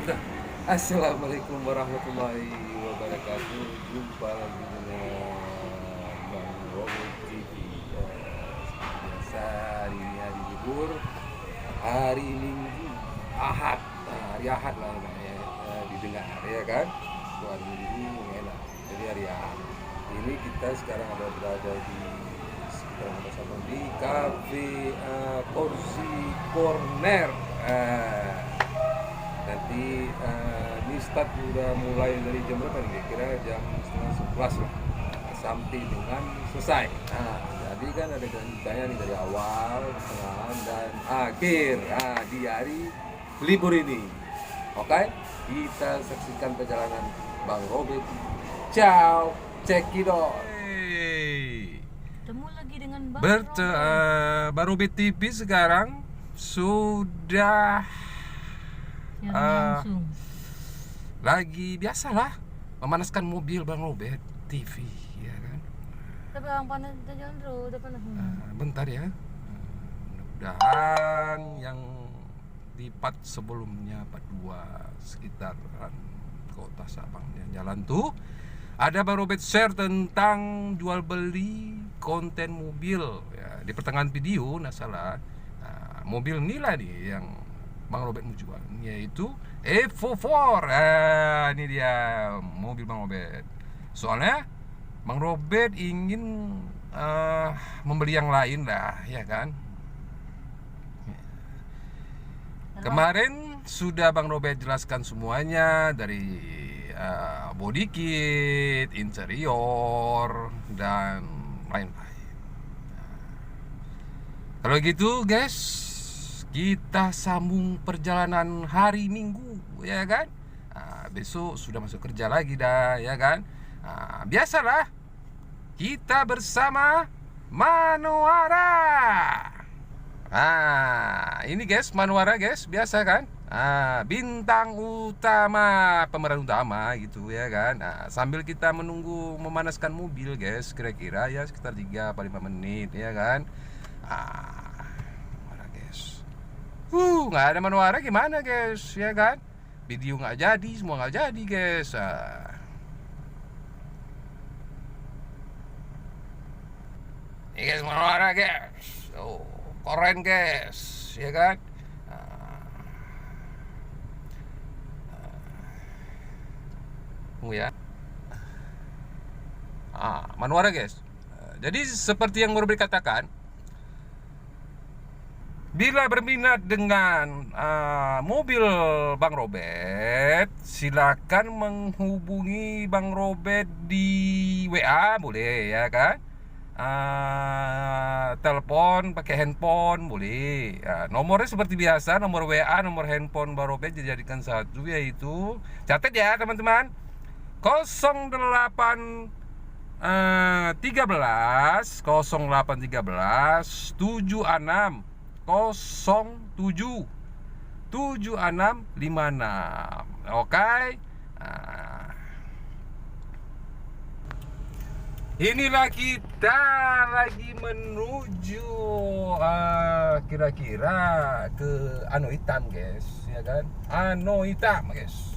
Nah, assalamualaikum warahmatullahi wabarakatuh. Jumpa lagi dengan Bang Robo TV. Seperti biasa, hari ini hari libur, hari Minggu, Ahad. Nah, hari Ahad lah namanya, didengar ya kan. Itu hari Minggu enak. Jadi hari Ahad. Ini kita sekarang berada di sekitar sama di Cafe Porsi Corner. Nanti ini start udah mulai dari jam berapa nih? Kira jam setengah 11 lah, sampai dengan selesai. Nah, jadi kan ada kelanjutannya nih dari awal, pertengahan, dan akhir. Nah, di hari libur ini. Oke, kita saksikan perjalanan Bang Robert. Ciao, cekidot. Hey. Ketemu lagi dengan Bang Robert TV sekarang sudah langsung. Lagi biasalah memanaskan mobil Bang Robert TV, ya kan. Tapi orang panas kita jalan terus, udah panas. Bentar ya. Mudah-mudahan yang di part sebelumnya, part 2 sekitaran kota Sabang yang jalan tuh ada Bang Robert share tentang jual beli konten mobil ya. Di pertengahan video, nah salah, mobil inilah nih yang Bang Robert mau jual, yaitu Evo 4. Ini dia mobil Bang Robert. Soalnya Bang Robert ingin membeli yang lain lah, ya kan. Kemarin sudah Bang Robert jelaskan semuanya, dari body kit, interior, dan lain-lain. Kalau gitu guys, kita sambung perjalanan hari Minggu, ya kan. Besok sudah masuk kerja lagi dah, ya kan. Biasalah kita bersama Manuara. Ini guys, Manuara guys, biasa kan. Bintang utama, pemeran utama gitu, ya kan. Sambil kita menunggu memanaskan mobil guys, kira-kira ya sekitar 3-5 menit, ya kan. Nggak ada Manuara gimana guys, ya kan. Video nggak jadi, semua nggak jadi guys. Ini guys Manuara guys, keren guys, ya kan. Tunggu ya. Manuara guys. Jadi seperti yang baru dikatakan, bila berminat dengan mobil Bang Robert, silakan menghubungi Bang Robert di WA boleh, ya kan. Telepon pakai handphone boleh. Nomornya seperti biasa, nomor WA, nomor handphone Bang Robert dijadikan satu, yaitu, catat ya teman-teman, 08 13 0813 76 07 7656. Oke. Inilah kita lagi menuju kira-kira ke Ano Hitam guys, ya kan. Ano Hitam guys.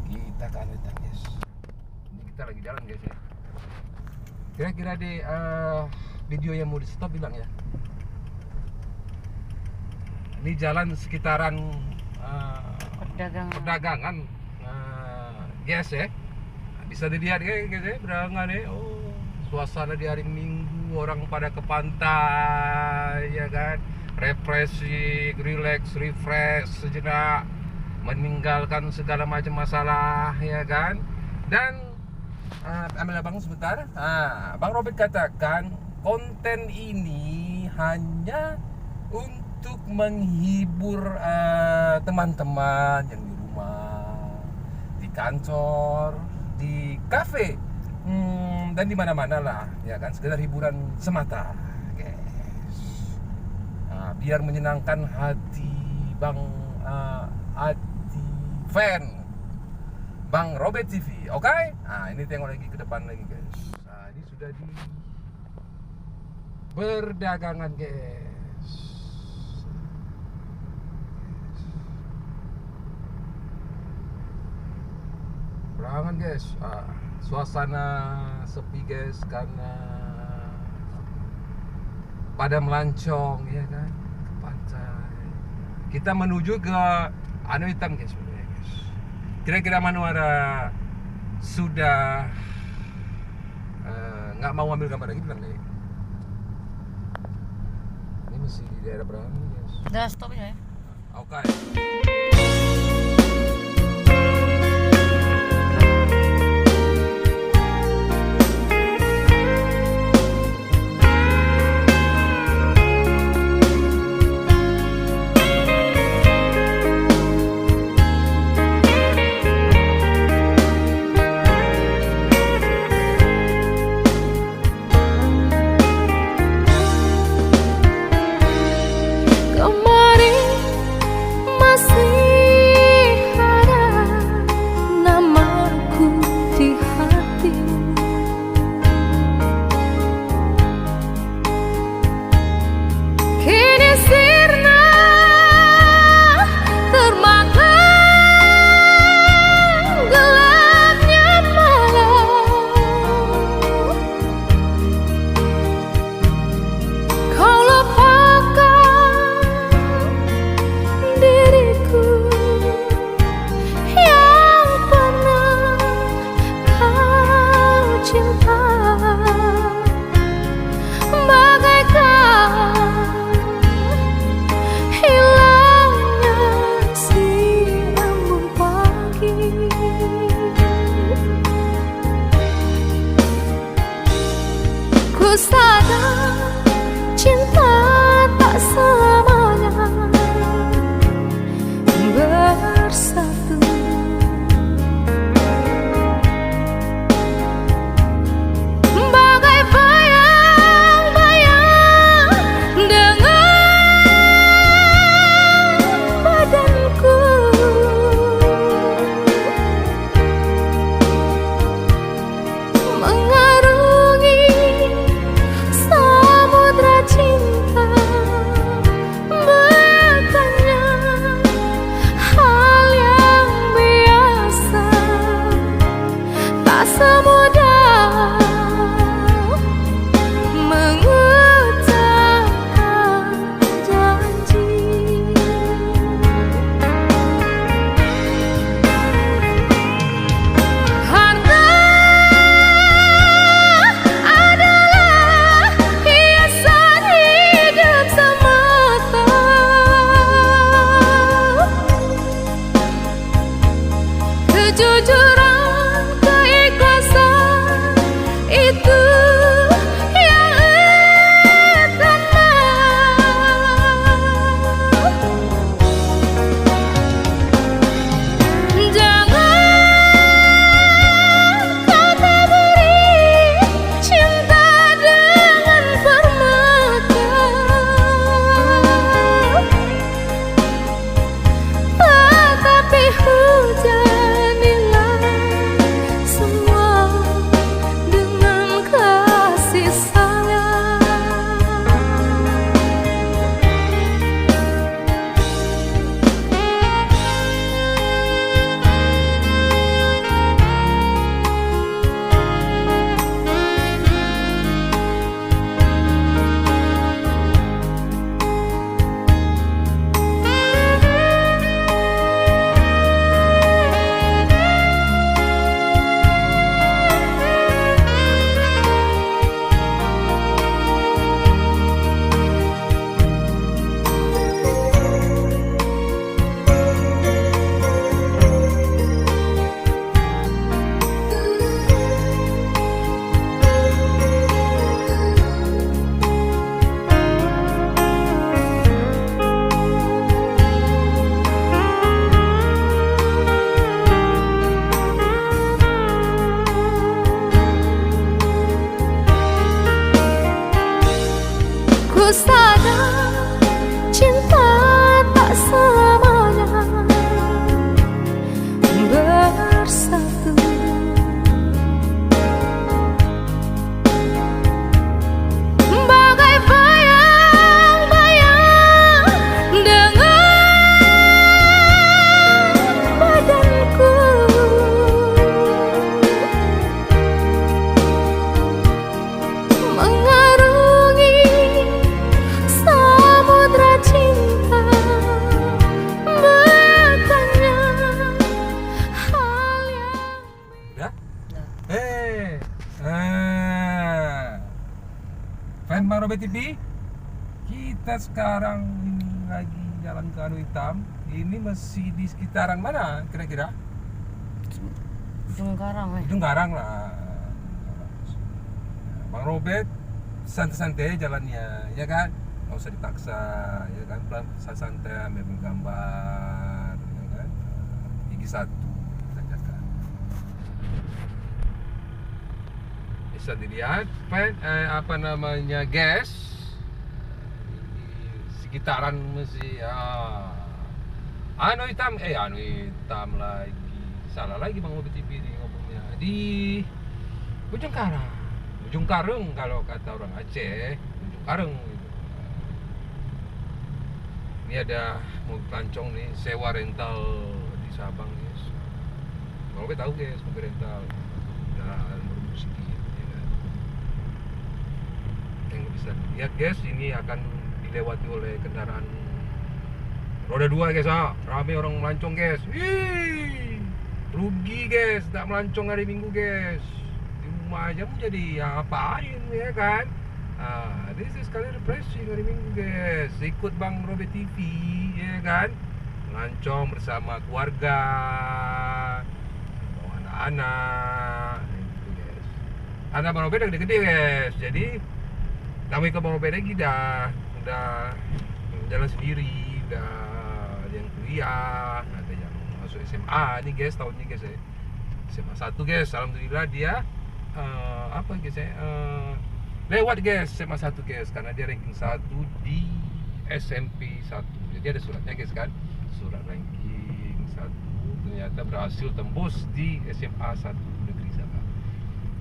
Kita ke Ano Hitam guys. Ini kita lagi jalan guys ya. Kira-kira di video yang mau di stop bilang ya. Ini jalan sekitaran perdagangan guys ya. Bisa dilihat guys ya, perdagangan ya. Suasana di hari Minggu, orang pada ke pantai, ya kan. Refreshing, relax, refresh sejenak, meninggalkan segala macam masalah, ya kan. Dan ambil abang sebentar. Bang Robert katakan konten ini hanya untuk menghibur teman-teman yang di rumah, di kantor, di kafe, dan di mana-mana lah, ya kan. Sekedar hiburan semata, guys. Biar menyenangkan hati hati fan Bang Robert TV, oke? Ini tengok lagi ke depan lagi guys. Ini sudah di perdagangan guys. berangan guys. Suasana sepi guys karena pada melancong ya kan ke pantai. Kita menuju ke Anu Hitam guys, guys. Kira-kira Manuara sudah nggak mau ambil gambar lagi bilang deh. Ini masih di daerah Berangan guys. Udah stop ya. Oke. Robet TV, kita sekarang ini lagi jalan ke Anu Hitam. Ini masih di sekitaran mana kira-kira? Ujung Karang Ujung Karang lah. Bang Robet santai-santai jalannya, ya kan? Nggak usah dipaksa, ya kan? Pelan santai ambil gambar, ya kan? Gigi satu kita jaga. Bisa dilihat, apa namanya, guys? Di sekitaran masih Anu Hitam, Anu Hitam lagi. Salah lagi Bang Robet TV ini ngomongnya. Di Ujung Karang. Ujung Karung kalau kata orang Aceh, Ujung Karung gitu. Ini ada mobil pelancong nih, sewa rental di Sabang guys. Kalau gue tahu guys, mobil rental udah bermusik gitu, ya kan. Yang bisa lihat guys, ini akan dilewati oleh kendaraan roda 2 guys. Rame orang melancong guys. Wih, rugi guys, tak melancong hari Minggu guys. Rumah aja mau jadi apain, ya kan? This is kali refreshing hari Minggu guys. Ikut Bang Robet TV, ya kan? Melancong bersama keluarga, bawa anak-anak, gitu guys. Anak Bang Robet udah gede-gede guys. Jadi kami ke Bang Robet lagi udah jalan sendiri, udah ada yang kuliah, ada yang masuk SMA nih guys tahun ini guys ya. SMA 1 guys, alhamdulillah dia apa guys ya, lewat guys SMA 1 guys, karena dia ranking 1 di SMP 1. Jadi ada suratnya guys kan, surat ranking 1, ternyata berhasil tembus di SMA 1 negeri sana.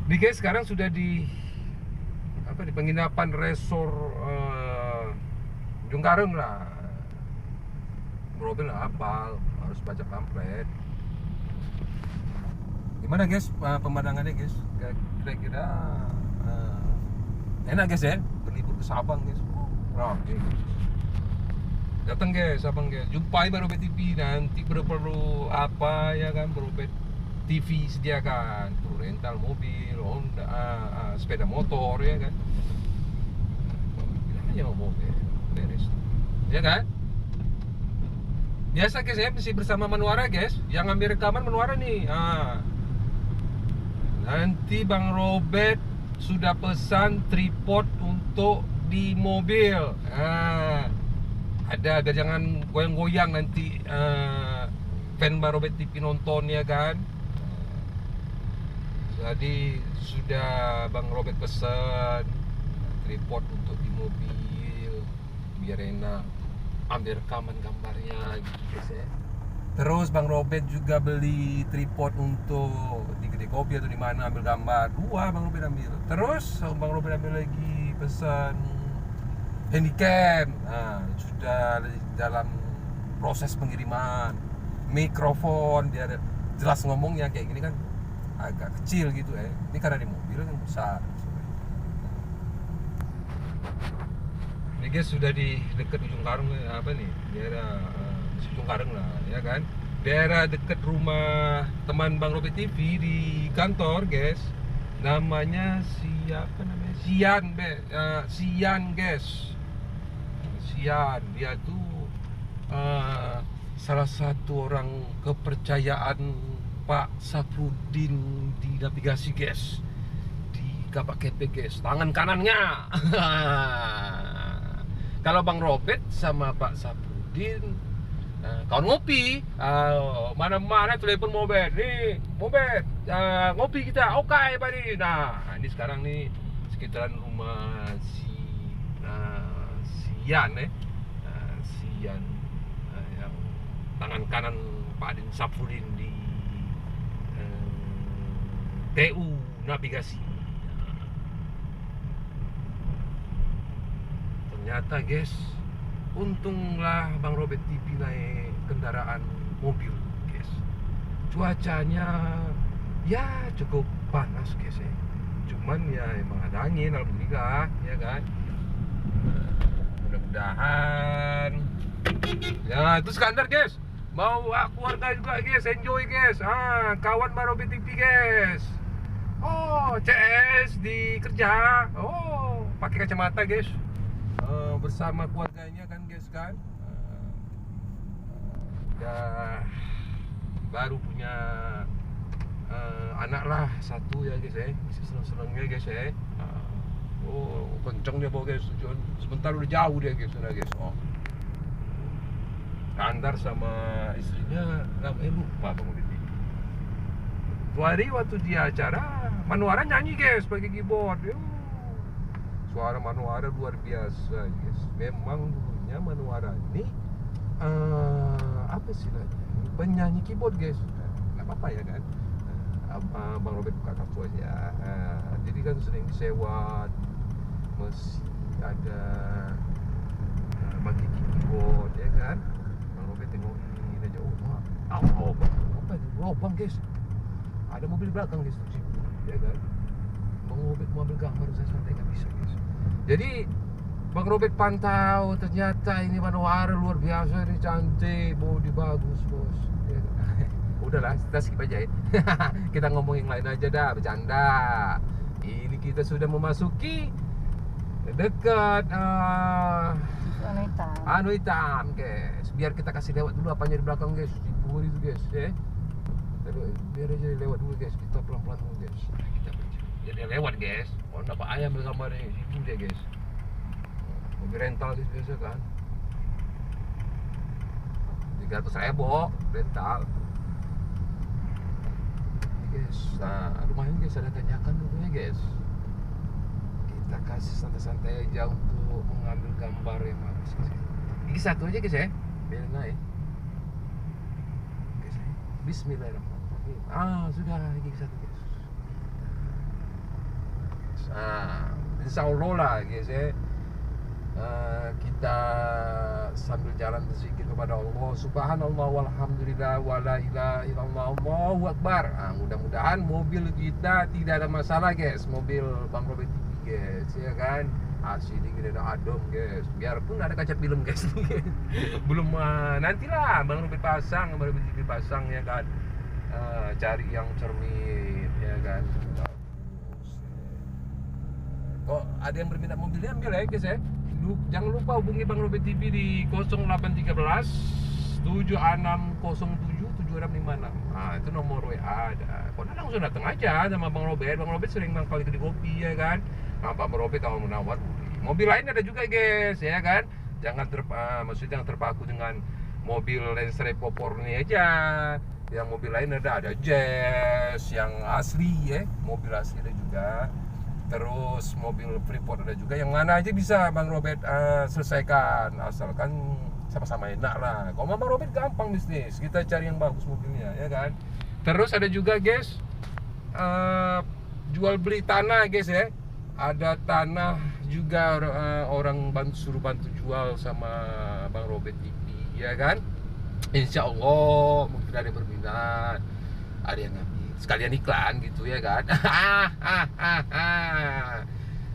Ini guys sekarang sudah di penginapan resor Ujung Karung lah. Mobil hafal, harus baca pamflet. Gimana guys pemandangannya guys? Kira-kira enak guys ya, berlibur ke Sabang guys. Oke. Datang guys Sabang guys, jumpai Bang Robet TV. Nanti perlu apa ya kan, Bang Robet TV sediakan tuh rental mobil, Honda, sepeda motor ya kan. Bilangnya mobil beres, ya kan? Biasa guys ya, masih bersama Manuara guys. Yang ambil rekaman Manuara nih. Nanti Bang Robet sudah pesan tripod untuk di mobil. Ada biar jangan goyang-goyang nanti fan Bang Robet TV nonton, ya kan. Jadi sudah Bang Robet pesan tripod untuk di mobil biar enak ambil rekaman gambarnya gitu guys ya. Terus Bang Robet juga beli tripod untuk di kedai kopi atau di mana ambil gambar. 2 Bang Robet ambil. Terus Bang Robet ambil lagi pesan handycam. Sudah dalam proses pengiriman. Mikrofon biar jelas ngomongnya, kayak gini kan agak kecil gitu ya. Ini karena di mobil kan besar. Ini guys sudah di dekat Ujung Karung, apa nih? Daerah Ujung Karung lah, ya kan? Daerah dekat rumah teman Bang Robet TV di kantor, guys. Namanya siapa namanya? Sian, guys. Sian, dia tuh salah satu orang kepercayaan Pak Safrudin di navigasi, guys. Di Kapak Kepe, guys. Tangan kanannya. Kalau Bang Robet sama Pak Safrudin kawan ngopi, mana-mana telepon Mobet nih, Mobet ngopi kita, oke buddy. Nah ini sekarang nih sekitaran rumah Sian Sian yang tangan kanan Pak Din Safrudin di TU navigasi. Ternyata guys, untunglah Bang Robet TV naik kendaraan mobil guys. Cuacanya ya cukup panas guys ya. Cuman ya emang ada angin, alhamdulillah, ya kan. Mudah-mudahan. Ya itu standar guys. Mau keluarga juga guys, enjoy guys. Kawan Bang Robet TV guys. Oh CS di kerja. Oh pakai kacamata guys, bersama keluarganya kan guys kan. Udah baru punya anak lah satu ya guys masih seneng-senengnya guys oh kenceng dia bawa guys, sebentar udah jauh dia guys, udah guys. Andar sama istrinya namanya lupa Bang Obet. Tuh hari waktu dia acara Manuara nyanyi guys pakai keyboard. Suara Manuara luar biasa guys. Memang dulunya Manuara ini apa sih namanya, penyanyi keyboard guys. Nggak apa-apa ya kan. Bang Robert buka kartu aja. Jadi kan sering disewa, masih ada pakai keyboard ya kan. Bang Robert tengok ini aja, apa itu lubang guys. Ada mobil belakang guys, ya kan. Bang Robert mau ambil gambar, saya santai nggak bisa guys. Jadi Bang Robert pantau, ternyata ini Manuara luar biasa, ini cantik, bodi bagus bos. Ya kan? Udahlah, kita skip aja ya. Kita ngomongin lain aja dah, bercanda. Ini kita sudah memasuki dekat anu hitam guys. Biar kita kasih lewat dulu apanya di belakang guys, di bawah itu guys ya. Biar aja lewat dulu guys, kita pelan-pelan dulu guys. Kita biar dia lewat guys. Oh nampak ayam gambarnya itu dia guys. Mobil rental guys biasa kan. 300.000 rental. Guys, nah lumayan guys, ada tanjakan dulunya guys. Kita kasih santai-santai aja untuk mengambil gambar yang bagus guys. Ini satu aja guys ya, biar naik. Guys, Bismillahirrahmanirrahim. Sudah gigi satu guys. Insya Allah lah guys ya. Kita sambil jalan berzikir kepada Allah Subhanallah walhamdulillah wala ilaha illallah Allahu akbar. Mudah-mudahan mobil kita tidak ada masalah guys. Mobil Bang Robert TV guys ya kan. Asli dingin ada adem guys. Biarpun ada kaca film guys. Belum nantilah Bang Robert pasang, Bang Robert TV pasang ya kan. Cari yang cermin ya kan. Kok ada yang berminat mobilnya ambil ya guys ya. Jangan lupa hubungi Bang Robert TV di 0813 7607 7656. Itu nomor WA ada. Kok langsung datang aja sama Bang Robert. Bang Robert sering mangkal di kopi ya kan. Bang Robert kalau menawar mobil lain ada juga guys ya kan. Maksudnya jangan terpaku dengan mobil Lancer Popor ini aja. Yang mobil lain ada Jazz yang asli ya, mobil asli ada juga. Terus mobil Freeport ada juga, yang mana aja bisa Bang Robert selesaikan, asalkan sama-sama enak lah. Kalau Bang Robert gampang bisnis, kita cari yang bagus mobilnya ya kan. Terus ada juga guys jual beli tanah guys ya. Ada tanah juga orang suruh bantu jual sama Bang Robert TV ya kan. Insya Allah mungkin ada yang berminat, ada yang ngambil sekalian iklan gitu ya kan.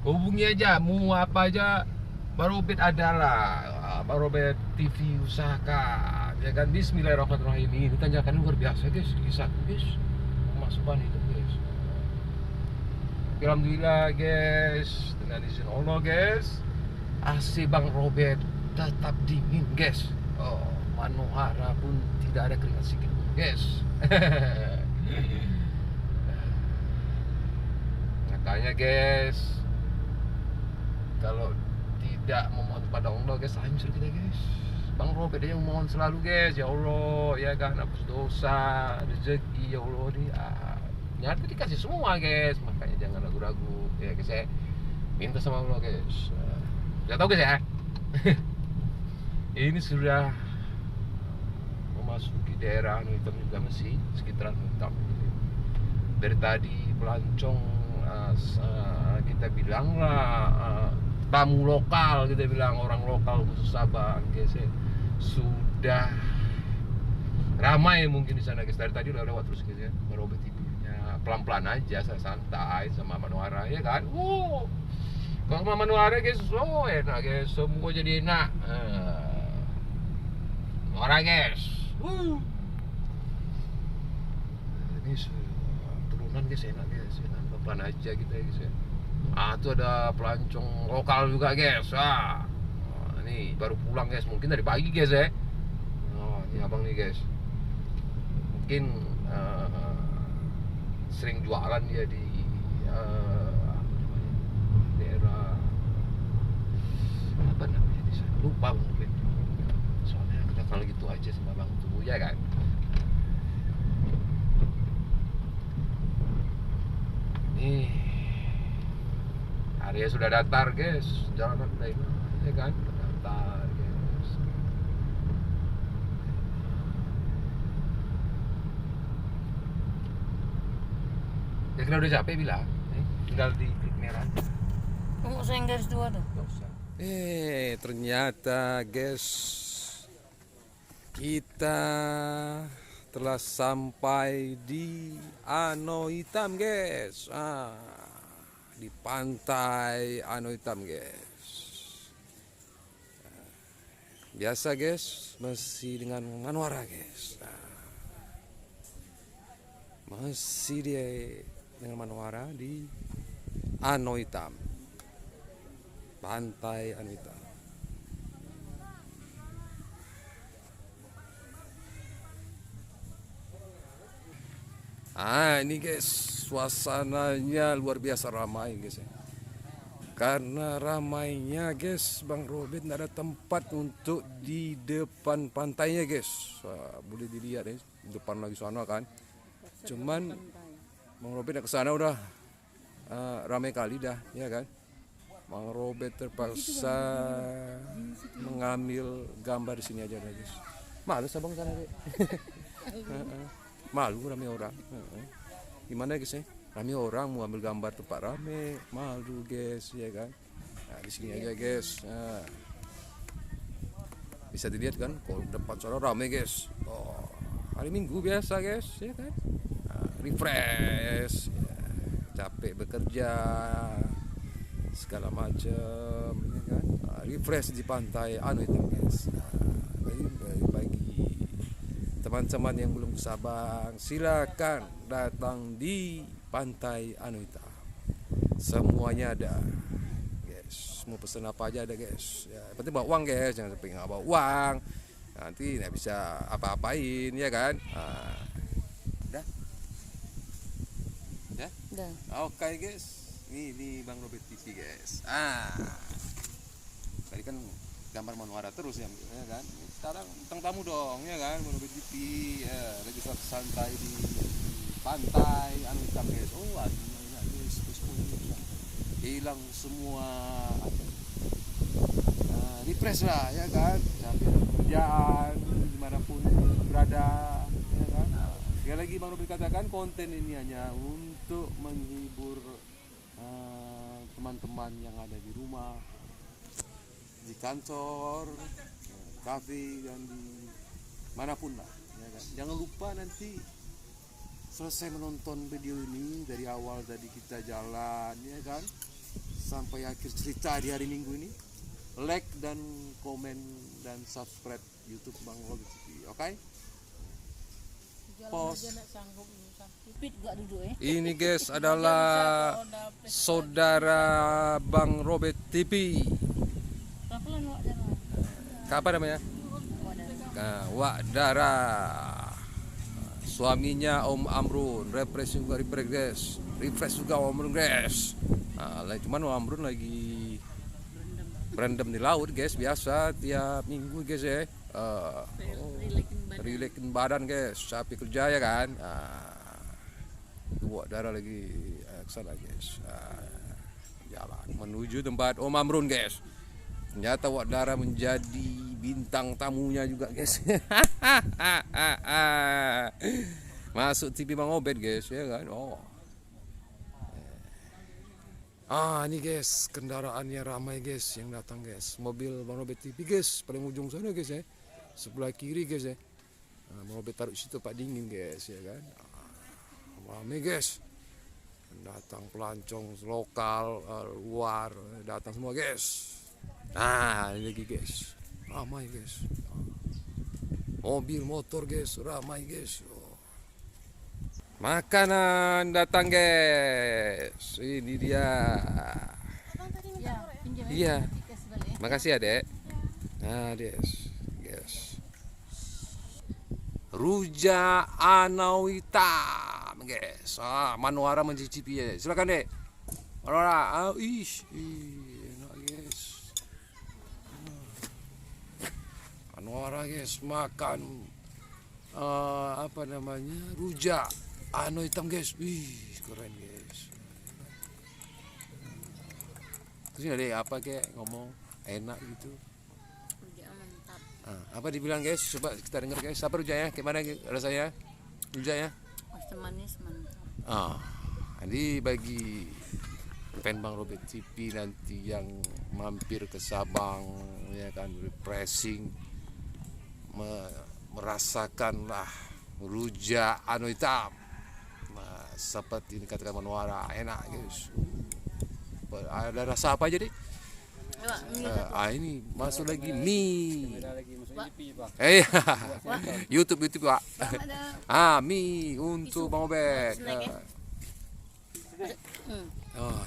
Hubungi aja, mau apa aja Bang Robert adalah. Bang Robert TV usahakan ya kan. Bismillahirrahmanirrahim. Ini tanjakan luar biasa guys, kisah guys, pemasukan itu guys. Alhamdulillah guys, dengan izin Allah guys, AC Bang Robert tetap dingin guys. Manuara pun tidak ada keringat sedikit guys. Makanya guys, kalau tidak memohon kepada Allah guys, hancur kita guys. Bang Robert aja memohon selalu guys, ya Allah ya kan, hapus dosa, rezeki ya Allah nih. Nyata dikasih semua guys, makanya jangan ragu-ragu ya guys ya. Minta sama Allah guys. Udah tahu guys ya. Ini sudah memasuki daerah Anu Hitam juga masih sekitaran Hitam. Dari tadi pelancong kita bilang lah tamu lokal, kita bilang orang lokal khusus Sabang guys ya, sudah ramai mungkin di sana guys. Dari tadi udah lewat terus guys ya. Baru TV-nya pelan-pelan aja, santai sama Manuara ya kan. Kalau sama Manuara guys, enak guys, semua jadi enak. Manuara guys. Ini turunan guys, enak guys, enak pelan aja kita guys ya. Tuh ada pelancong lokal juga guys. Ini baru pulang guys, mungkin dari pagi guys ya. Ini abang nih guys, mungkin sering jualan dia di daerah apa namanya di sana, lupa mungkin. Soalnya kita kalau gitu aja sama bang tuh ya kan. Nih area sudah datar guys, jalanan udah ini ya kan, datar guys. Ya kalau udah capek bilang, tinggal di klik merah aja. Kamu usah yang garis 2 tuh. Nggak usah. Ternyata guys, kita telah sampai di Ano Hitam guys. Di pantai Ano Hitam guys. Biasa guys, masih dengan Manwara guys. Masih dia dengan Manwara di Ano Hitam, pantai Ano Hitam. Ini guys, suasananya luar biasa ramai guys ya. Karena ramainya guys, Bang Robert tidak ada tempat untuk di depan pantainya guys. Boleh dilihat ya, depan lagi sana kan. Cuman Bang Robert ke sana udah ramai kali dah, ya kan. Bang Robert terpaksa mengambil gambar di sini aja guys. Malu sabang sana deh. Malu ramai orang. Gimana guys ya? Ramai orang mau ambil gambar tempat ramai, malu guys, ya kan. Di sini aja guys. Bisa dilihat kan, kalau depan sana ramai guys. Hari Minggu biasa guys, ya kan. Refresh, ya. Capek bekerja, segala macam, ya kan. Refresh di pantai Ano Hitam guys. Bagi teman-teman yang belum ke Sabang, silakan datang di pantai Ano Hitam. Semuanya ada guys, mau pesen apa aja ada guys ya. Yang penting bawa uang guys, jangan sampai nggak bawa uang nanti nggak bisa apa-apain, ya kan. Udah ya. Oke guys, ini Bang Robert TV guys. Tadi kan gambar Manwara terus ya kan. Sekarang tentang tamu dong, ya kan. Bang Robert TV lagi santai di pantai Ano Hitam guys. Akhirnya guys, hilang semua refresh lah, ya kan. Sambil kerjaan dimanapun berada, ya kan. Sekali lagi Bang Robert katakan, konten ini hanya untuk menghibur teman-teman yang ada di rumah, di kantor, kafe, dan di manapun lah, ya kan. Jangan lupa nanti selesai menonton video ini dari awal tadi kita jalan, ya kan, sampai akhir cerita di hari Minggu ini, like dan komen dan subscribe YouTube Bang Robert TV, oke? Pause. Ini guys adalah saudara Bang Robert TV. Apa namanya? Wak Dara. Suaminya Om Amrun. Refresh juga guys. Refresh juga Om Amrun guys. Cuman Om Amrun lagi berendam di laut guys, biasa tiap minggu guys ya. Relaxin badan guys, capek kerja ya kan. Wak Dara lagi kesana guys. Jalan menuju tempat Om Amrun guys. Ternyata Wak Dara menjadi bintang tamunya juga guys. Masuk TV Bang Obed guys, ya kan. Ini guys, kendaraannya ramai guys yang datang guys. Mobil Bang Robert TV guys, paling ujung sana guys ya. Sebelah kiri guys ya. Bang Robert taruh situ Pak dingin guys, ya kan. Ramai guys. Datang pelancong lokal, luar, datang semua guys. Ini lagi guys. Ramai guys. Mobil motor guys, ramai guys. Makanan datang guys. Ini dia. Ya, pinjam Iya. dikasih balik. Makasih ya dek. Nah guys. Rujak anau hitam guys. Manuara mencicipi ya. Silakan dek. Manuara. Enak guys. Manuara guys makan apa namanya, rujak anau hitam guys. Keren guys. Terus ada apa kayak ngomong enak gitu. Rujak mantap. Apa dibilang guys? Coba kita dengar guys. Apa rujaknya? Gimana rasanya? Rujaknya? Asam manis mantap. Jadi bagi fan Bang Robert TV nanti yang mampir ke Sabang ya kan, refreshing, merasakanlah rujak anu hitam. Seperti ini katakan Manuara, enak guys. Ada rasa apa aja deh? Ini masuk lagi mie. YouTube Pak. Mie untuk Bang Obek.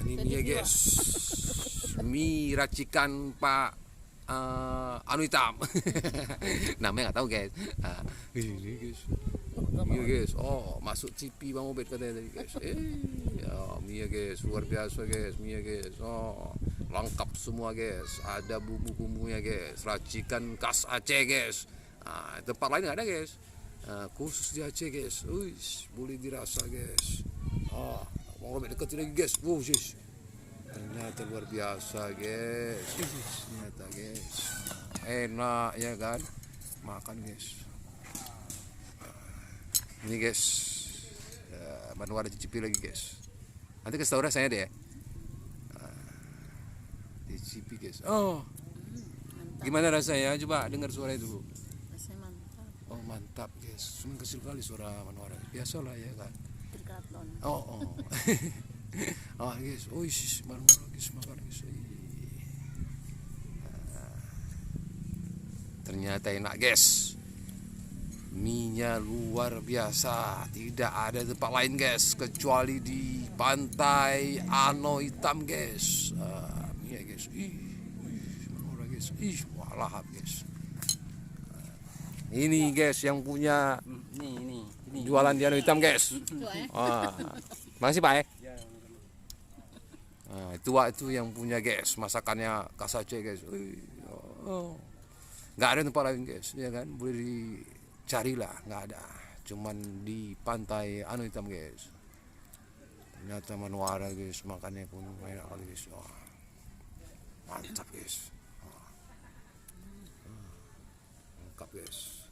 Ini mie guys. Mie racikan Pak anu hitam. Namanya nggak tahu guys. Ini guys. Mie guys. Masuk TV Bang Obek katanya tadi guys. Mie guys, luar biasa guys. Mie guys. Lengkap semua guys, ada bumbu-bumbunya guys, racikan khas Aceh guys. Tempat lain nggak ada guys, khusus di Aceh guys. Boleh dirasa guys. Mau lebih dekat lagi guys. Ternyata luar biasa guys. Ternyata guys, enak ya kan, makan guys. Ini guys, Manuara cicipi lagi guys. Nanti kasih tau rasanya deh ya. Cicipi guys. Gimana rasanya? Coba dengar suaranya dulu. Rasanya mantap. Mantap guys. Cuma kecil kali suara Manuara. Biasalah ya kan. Triathlon. Guys. Manuara guys makan guys. Ternyata enak guys. Mie-nya luar biasa. Tidak ada tempat lain guys kecuali di Pantai Anau Hitam guys. Mie guys. Manuara guys. Walahap guys. Ini guys yang punya ini jualan di Anau Hitam guys. Makasih Pak ya. Itu yang punya guys, masakannya khas Aceh guys. Nggak ada tempat lain guys, ya kan, boleh dicarilah, nggak ada, cuman di Pantai Anau Hitam guys. Ternyata Manuara guys, makannya pun enak kali guys. Mantap guys. Lengkap guys.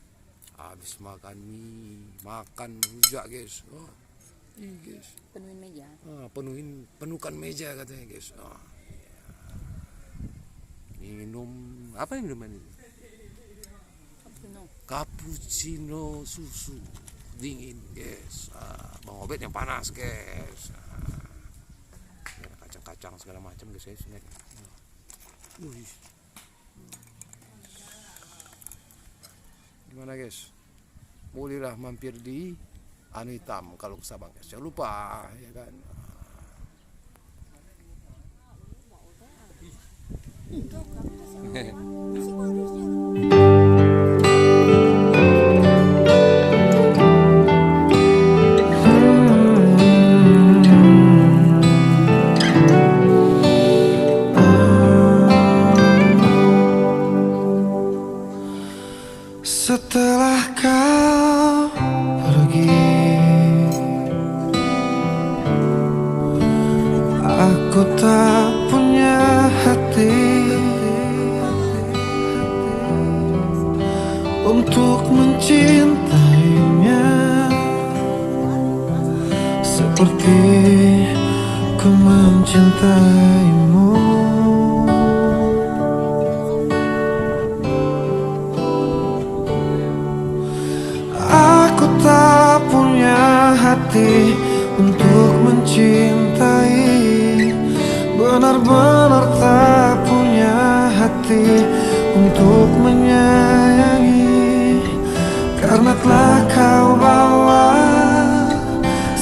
Habis makan mie, makan rujak guys. Ini guys. Penuhin meja. Penuhkan meja katanya guys. Minum apa yang minuman ini? Cappuccino susu dingin guys. Bang Obed yang panas guys. Kacang-kacang segala macam guys ya sini. Gimana guys? Bolehlah mampir di Anau Hitam kalau ke Sabang guys. Jangan lupa ya kan. Setelah kau pergi, aku tak punya hati untuk mencintainya seperti ku mencintaimu. Aku tak punya hati untuk mencintai, benar-benar tak punya hati untuk menyayangi, karena telah kau bawa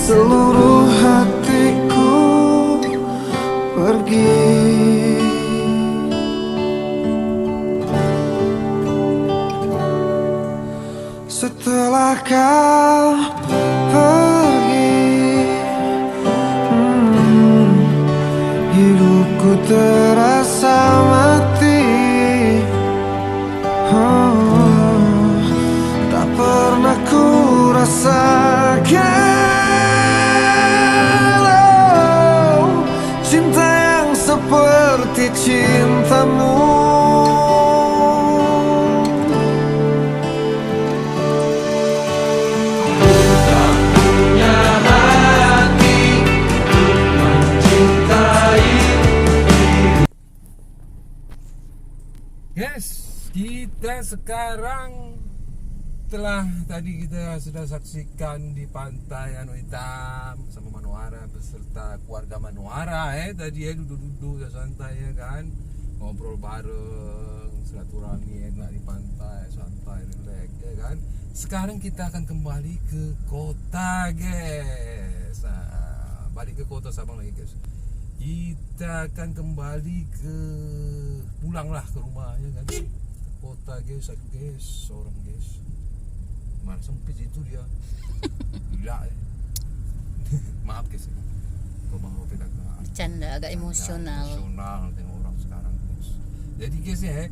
seluruh hatiku pergi. Setelah kau pergi, hidupku terasa mati. Tak pernah ku rasakan cinta yang seperti cintamu. Guys, kita sekarang tadi kita sudah saksikan di pantai Anu Hitam sama Manuara beserta keluarga Manuara tadi duduk-duduk santai ya kan, ngobrol bareng, silaturahmi enak di pantai, santai, relax ya kan. Sekarang kita akan kembali ke kota guys. Balik ke kota Sabang lagi guys. Kita akan kembali ke pulanglah ke rumah ya kan. Kota guys, aduh guys, seorang guys. Mana sempit itu dia. Gila. Maaf guys. Kalau Bang Robert agak Bercanda, agak emosional. Emosional tengok orang sekarang guys. Jadi guys ya,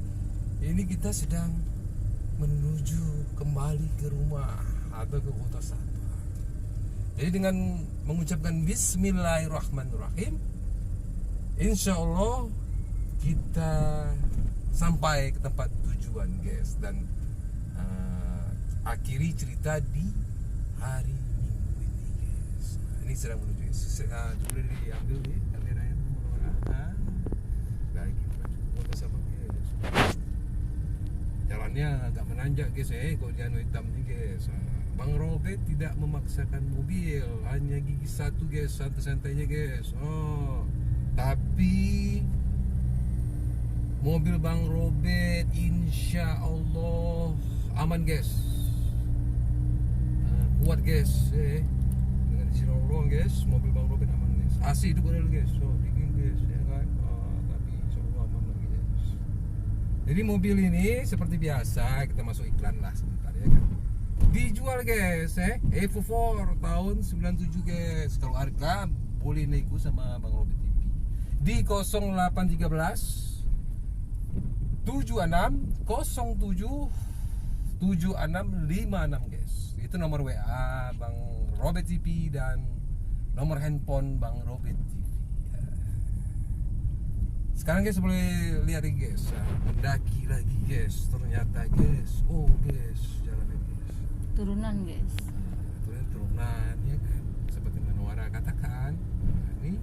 ini kita sedang menuju kembali ke rumah atau ke kota Sabang. Jadi dengan mengucapkan Bismillahirrahmanirrahim, insya Allah kita sampai ke tempat tujuan guys, dan akhiri cerita di hari Minggu ini guys. Ini sedang menuju boleh diambil nih kameranya. Lagi menuju kota Sabang guys. Jalannya agak menanjak guys kalau di Anu Hitam nih guys. Bang Robert tidak memaksakan mobil, hanya gigi satu guys, santai-santainya guys. Tapi mobil Bang Robert insya Allah aman guys, kuat guys. Dengan izin Allah guys, mobil Bang Robert aman guys. AC itu boleh guys, so dingin guys ya kan. Tapi insya Allah aman lagi guys. Jadi mobil ini seperti biasa kita masuk iklan lah sebentar ya kan. Dijual guys Evo 4 tahun 97 guys. Kalau harga boleh nego sama Bang Robert TV di 0813 76 07 7656 guys. Itu nomor WA Bang Robert TV dan nomor handphone Bang Robert TV. Sekarang guys boleh lihat nih guys, mendaki lagi guys. Ternyata guys, oh guys, jalannya guys, Turunan guys. Turunan ya kan, seperti Manuara katakan. Ini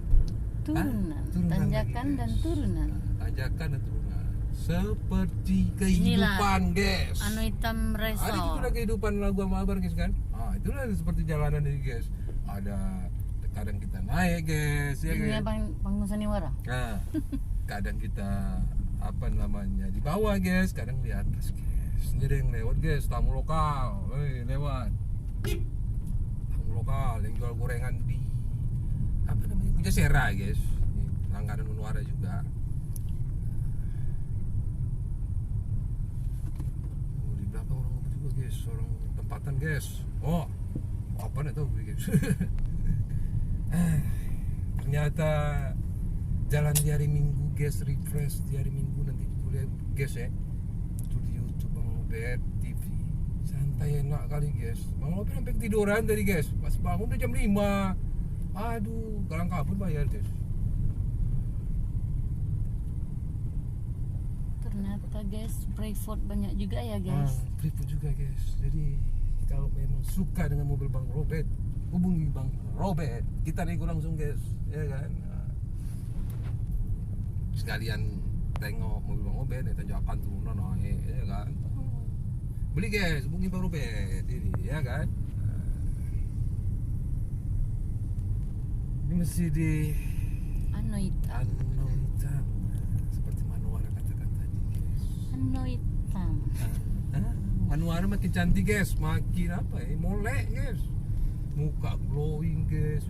Turunan, turunan tanjakan lagi, dan guys. turunan. Tanjakan dan turunan. Seperti kehidupan guys. Anu Hitam Ada Resort. itulah kehidupan lagu sama Abar guys kan. Itulah seperti jalanan ini guys. Ada kadang kita naik guys ya Ini kan. Panggung Saniwara. Nah, kadang kita apa namanya di bawah guys, kadang di atas guys. Ini ada yang lewat guys, tamu lokal, lewat. Tamu lokal yang jual gorengan di apa namanya, Pujasera guys. Ini langganan Manuara juga. Di belakang orang juga guys, orang tempatan guys. Apa nih tuh guys. Ternyata jalan di hari Minggu guys, refresh di hari Minggu nanti boleh guys ya. Itu di YouTube Bang Robert TV. Santai enak kali guys. Bang Robert sampai ketiduran tadi guys. Pas bangun udah jam 5. Aduh, galang kabut bayar guys. Ternyata guys, Freeport banyak juga ya guys. Freeport juga guys. Jadi kalau memang suka dengan mobil Bang Robert, hubungi Bang Robert. Kita nego langsung guys, ya kan. Sekalian tengok mobil Bang Robert, tanjakan turunan naik, ya kan. Beli guys, hubungi Bang Robert ini, ya kan. Ini mesti di Anu Hitam. Anu Hitam, seperti Manuara katakan tadi guys. Anu Hitam. Manuara makin cantik guys, makin apa molek guys. muka glowing guys.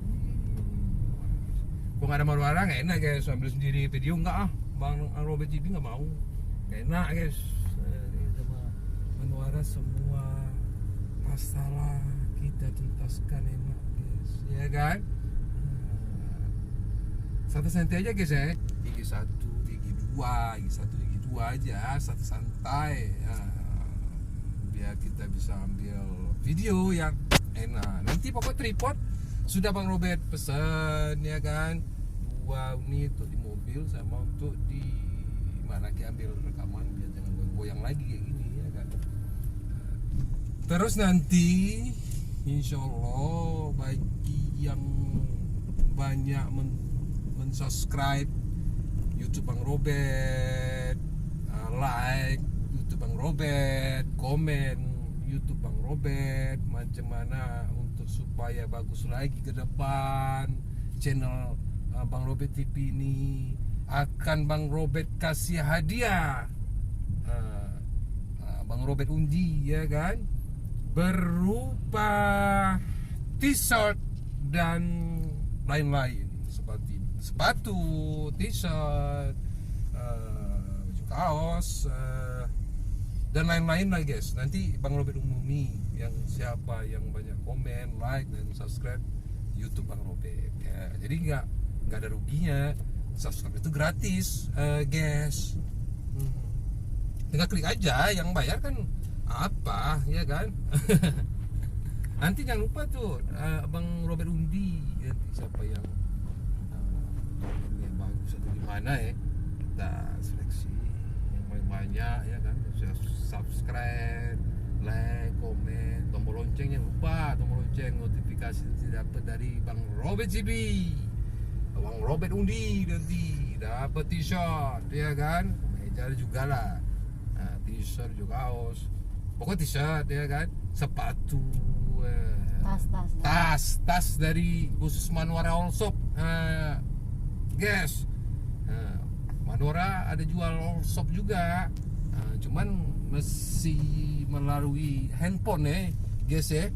Kok nggak ada manuara nggak enak guys, ambil sendiri video nggak ah, Bang Robert TV nggak mau, nggak enak guys. Sama manuara semua masalah kita tuntaskan enak guys, ya kan? Santai-santai aja guys ya, gigi 1, gigi 2, gigi 1, gigi 2 aja, santai. Biar kita bisa ambil video yang enak. Nanti pokok tripod sudah Bang Robert pesan ya kan, 2 unit untuk di mobil sama untuk di mana lagi ambil rekaman biar jangan goyang lagi kayak gini ya kan. Terus nanti insya Allah bagi yang banyak subscribe YouTube Bang Robert, like YouTube Bang Robert, komen YouTube Bang Robert, macam mana untuk supaya bagus lagi ke depan channel Bang Robert TV ini, akan Bang Robert kasih hadiah Bang Robert undi ya kan, berupa t-shirt dan lain-lain seperti sepatu, t-shirt, baju kaos, dan lain-lain lah guys. Nanti Bang Robert umumi yang siapa yang banyak komen, like dan subscribe YouTube Bang Robert ya. Jadi nggak ada ruginya, subscribe itu gratis guys. Tinggal klik aja, yang bayar kan apa ya kan. Nanti jangan lupa tuh Bang Robert undi nanti siapa yang bagus atau gimana ya, kita seleksi yang paling banyak ya kan. Subscribe, like, komen, tombol loncengnya lupa, tombol lonceng notifikasi dapat dari Bang Robert TV, Bang Robert undi nanti dapat t-shirt ya kan, meja juga lah, t-shirt juga kaos, pokoknya t-shirt ya kan, sepatu, tas dari khusus Manuara All Shop guys. Manuara ada jual All Shop juga, cuman mesti melalui handphone guys ya.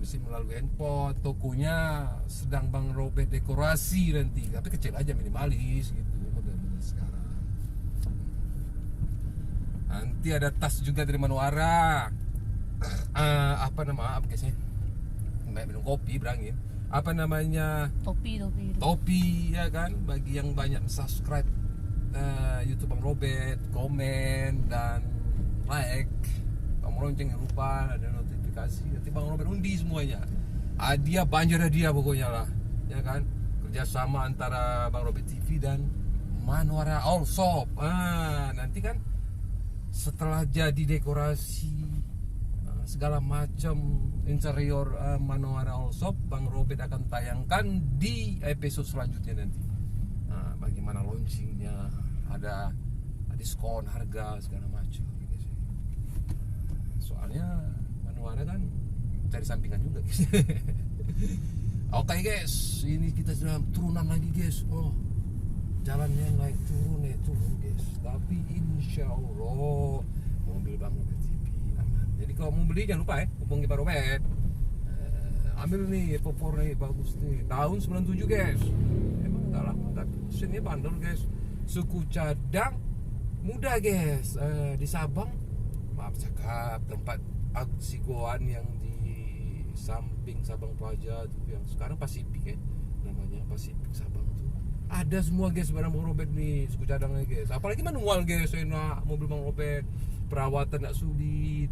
Mesti melalui handphone, tokonya sedang Bang Robert dekorasi nanti, tapi kecil aja, minimalis gitu model-model sekarang. Nanti ada tas juga dari Manuara, apa nama guys ya, minum kopi berangin, apa namanya, topi ya kan, bagi yang banyak subscribe YouTube Bang Robert, komen dan like, tombol lonceng yang lupa, ada notifikasi, nanti Bang Robert undi semuanya. Hadiah banjir hadiah pokoknya lah ya kan, kerjasama antara Bang Robert TV dan Manuara All Shop. Nanti kan setelah jadi dekorasi segala macam interior Manuara All Shop, Bang Robert akan tayangkan di episode selanjutnya nanti. Bagaimana launchingnya, ada diskon harga segala macam gitu. Soalnya Manuara kan cari sampingan juga guys. Oke guys, ini kita sudah turunan lagi guys. Jalannya naik turun guys. Tapi insya Allah mobil Bang Robert TV aman. Jadi kalau mau beli jangan lupa hubungi Bang Robert. Ambil nih popor nih, bagus nih, tahun 97 guys. Emang enggak lama, tapi mesinnya bandel guys. Suku cadang muda guys, di Sabang, maaf cakap, tempat aksi goan yang di samping Sabang Plaza tuh, yang sekarang Pasifik ya namanya, Pasifik Sabang tuh. Ada semua guys barang Bang Robert nih, suku cadangnya guys. Apalagi manual guys, enak mobil Bang Robert, perawatan gak sulit.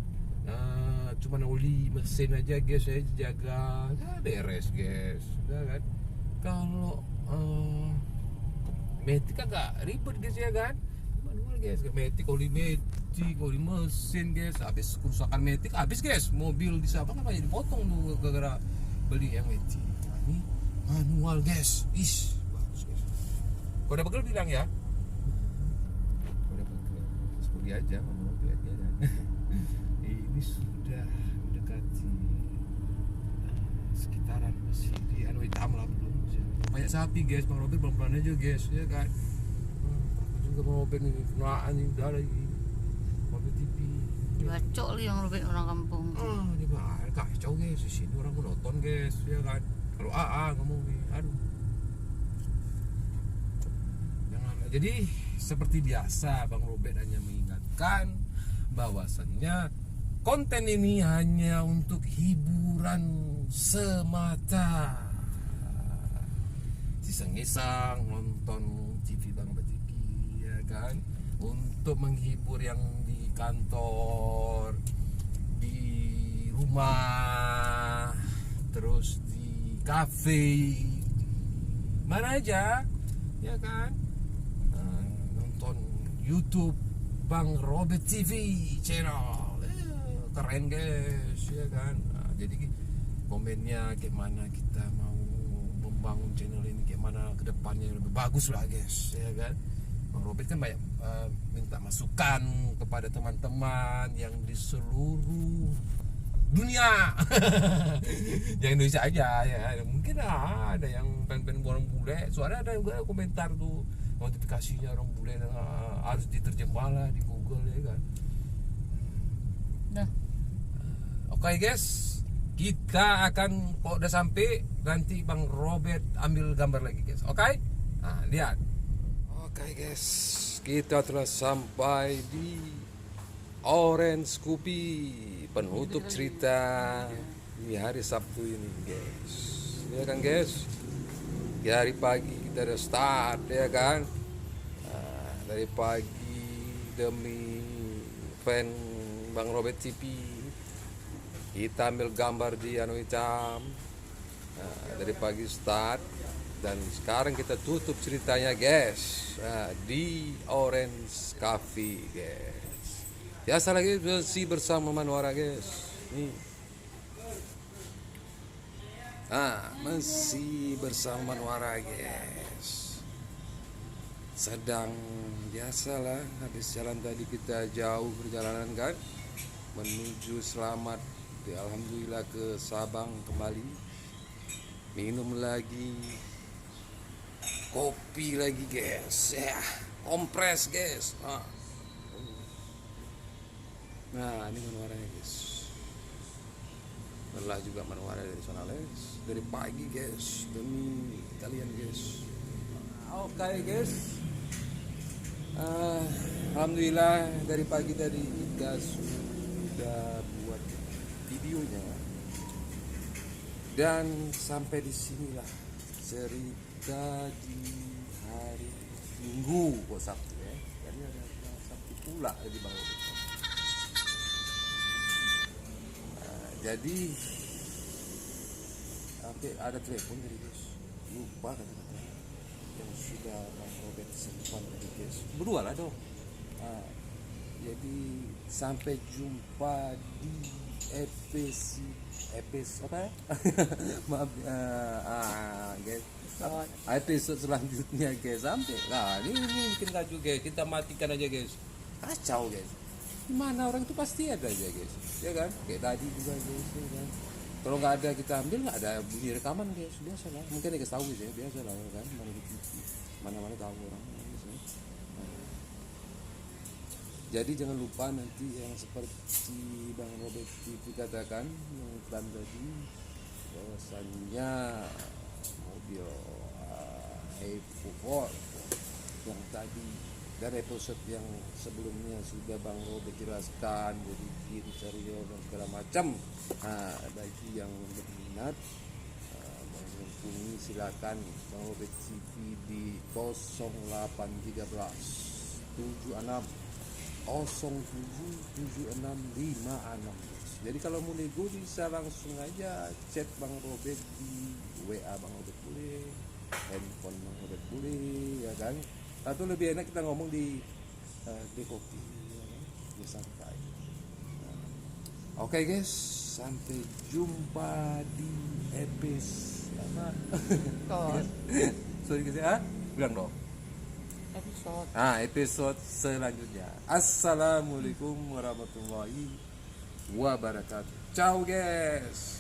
Cuman oli mesin aja guys ya, jaga, beres guys, udah kan. Kalau metik agak ribet guys ya kan, manual guys, metik, oli mesin guys. Habis kerusakan metik habis guys, mobil di Sabang kan banyak dipotong tuh gara-gara beli yang metik. Ini manual guys, bagus guys. Kalau udah pegel bilang ya, kalau udah pegel terus pergi aja sama mobil aja kan. Ini sudah mendekati sekitaran masih di hitam lah, belum banyak sapi guys. Bang Robert pelan-pelan aja guys ya kan. Juga Bang Robert ini kenaan ini udah lagi Robert TV Bacok li yang Robert orang kampung. Ini mah kacau guys. di sini orang monoton guys, ya kan. Kalau ngomong nih, aduh. Jangan. Jadi seperti biasa Bang Robert hanya mengingatkan bahwasannya konten ini hanya untuk hiburan semata. Iseng-iseng nonton TV Bang Robert TV, ya kan, untuk menghibur yang di kantor, di rumah, terus di kafe, mana aja, ya kan. Nonton YouTube Bang Robert TV channel, keren guys, ya kan. Jadi komennya kayak mana kita mau membangun channel ini, kayak mana kedepannya lebih bagus lah guys, ya kan. Bang Robert kan banyak minta masukan kepada teman-teman yang di seluruh dunia. Yang Indonesia aja ya, mungkin ada yang pengen orang bule, soalnya ada juga komentar tuh notifikasinya orang bule harus diterjemah lah di Google, ya kan. Dah. Oke guys, kita akan kalau udah sampai nanti Bang Robert ambil gambar lagi guys. Oke? Nah, lihat. Oke guys, kita telah sampai di Orange Kopi, penutup cerita di hari Sabtu ini guys. Ya kan guys? Di hari pagi kita udah start, ya kan. Dari pagi demi fan Bang Robert TV, kita ambil gambar di Anu Hitam. Dari pagi start, dan sekarang kita tutup ceritanya guys, di Orange Cafe guys. Biasa lagi bersih bersama Manwara guys. Nih. Masih bersama Manwara guys. Sedang biasalah, habis jalan tadi kita jauh perjalanan kan, menuju selamat alhamdulillah ke Sabang kembali. Minum lagi kopi lagi guys, ya, kompres guys. Nah ini Manwaranya guys, lelah juga Manwara dari sana guys, dari pagi guys demi kalian guys. Oke guys, alhamdulillah dari pagi tadi kita sudah buat videonya, dan sampai di sinilah cerita di hari Minggu kok Sabtu ya. Jadi ada Sabtu pula di Bang Robert. Jadi sampai ada telepon dari guys, lupa kata-kata yang sudah Bang Robert simpan tadi guys. Berdua lah dong. Jadi sampai jumpa di episode apa ya? Maaf guys, episode selanjutnya guys. Sampai ini bikin kacau guys, kita matikan aja guys, kacau guys. Gimana orang itu pasti ada aja guys, ya kan, kayak tadi juga guys, ya kan. Kalau nggak ada kita ambil, nggak ada bunyi rekaman guys, biasa lah. Mungkin kita tahu guys ya, biasa lah, ya kan, mana tahu orang guys, ya. Jadi jangan lupa nanti yang seperti Bang Robert TV katakan yang tadi, bahwasannya mobil Evo 4 yang tadi dan episode yang sebelumnya sudah Bang Robert jelaskan, jadi interior dan segala macam. Bagi yang berminat menghubungi silakan Bang Robert TV di 0813 76 077656. Jadi kalau mau nego bisa langsung aja chat Bang Robert di WA Bang Robert boleh, handphone Bang Robert boleh, ya kan. Atau lebih enak kita ngomong di kopi, ya kan? Di santai. Oke guys, sampai jumpa di episode apa? Sorry guys, bilang dong. Episode selanjutnya. Assalamualaikum warahmatullahi wabarakatuh. Ciao guys.